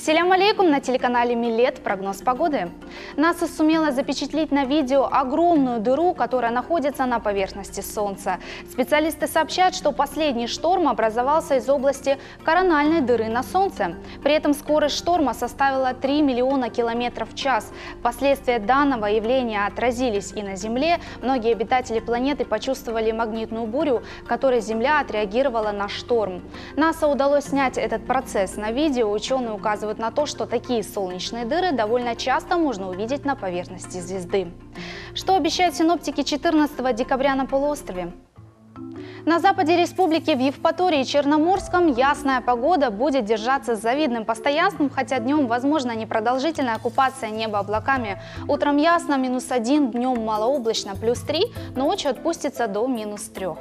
Ассаляму алейкум, на телеканале Милет прогноз погоды. НАСА сумела запечатлеть на видео огромную дыру, которая находится на поверхности Солнца. Специалисты сообщают, что последний шторм образовался из области корональной дыры на Солнце. При этом скорость шторма составила 3 миллиона километров в час. Последствия данного явления отразились и на Земле. Многие обитатели планеты почувствовали магнитную бурю, которой Земля отреагировала на шторм. НАСА удалось снять этот процесс на видео. Ученые указывают на то, что такие солнечные дыры довольно часто можно увидеть на поверхности звезды. Что обещают синоптики 14 декабря на полуострове? На западе республики, в Евпатории и Черноморском ясная погода будет держаться с завидным постоянством, хотя днем возможна непродолжительная оккупация неба облаками. Утром ясно -1, днем малооблачно +3, ночью отпустится до -3.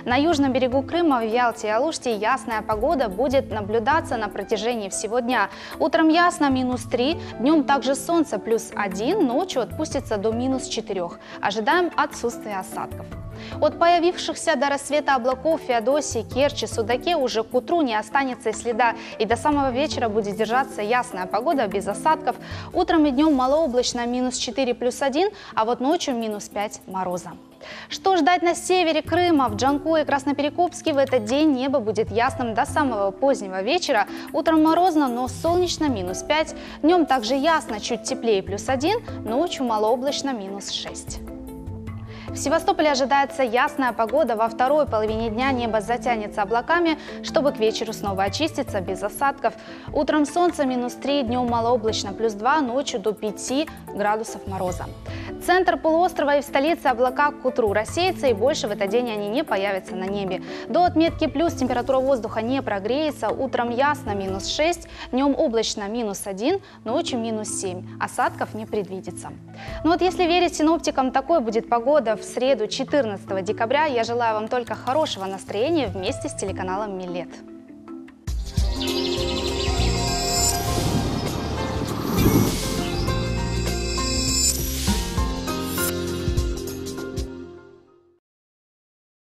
На южном берегу Крыма, в Ялте и Алуште ясная погода будет наблюдаться на протяжении всего дня. Утром ясно -3, днем также солнце +1, ночью отпустится до -4. Ожидаем отсутствия осадков. От появившихся до рассвета облаков в Феодосии, Керчи, Судаке уже к утру не останется и следа, и до самого вечера будет держаться ясная погода без осадков. Утром и днем малооблачно -4 +1, а вот ночью -5 мороза. Что ждать на севере Крыма? В Джанкое и Красноперекопске в этот день небо будет ясным до самого позднего вечера. Утром морозно, но солнечно -5. Днем также ясно, чуть теплее +1, ночью малооблачно -6. В Севастополе ожидается ясная погода. Во второй половине дня небо затянется облаками, чтобы к вечеру снова очиститься без осадков. Утром солнце -3, днем малооблачно +2, ночью до 5 градусов мороза. Центр полуострова и в столице облака к утру рассеются, и больше в этот день они не появятся на небе. До отметки плюс температура воздуха не прогреется. Утром ясно -6, днем облачно -1, ночью -7. Осадков не предвидится. Но вот если верить синоптикам, такой будет погода в среду 14 декабря. Я желаю вам только хорошего настроения вместе с телеканалом Милет.